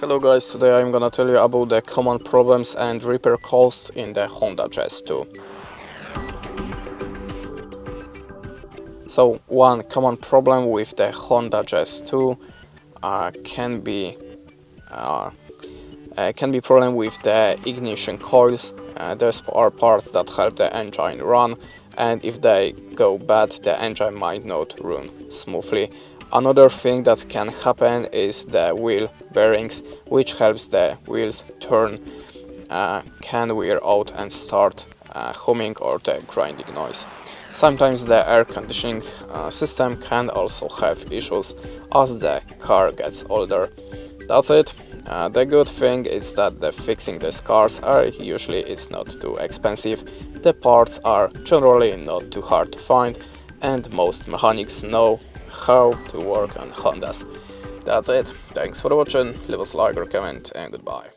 Hello guys, today I'm gonna tell you about the common problems and repair costs in the Honda Jazz 2. So one common problem with the Honda Jazz 2 can be problem with the ignition coils. There are parts that help the engine run, and if they go bad, the engine might not run smoothly. Another thing that can happen is the wheel bearings, which helps the wheels turn, can wear out and start humming or the grinding noise. Sometimes the air conditioning system can also have issues as the car gets older. That's it. The good thing is that the fixing these cars is not too expensive. The parts are generally not too hard to find, and most mechanics know how to work on Hondas. That's it. Thanks for watching. Leave us a like or comment, and goodbye.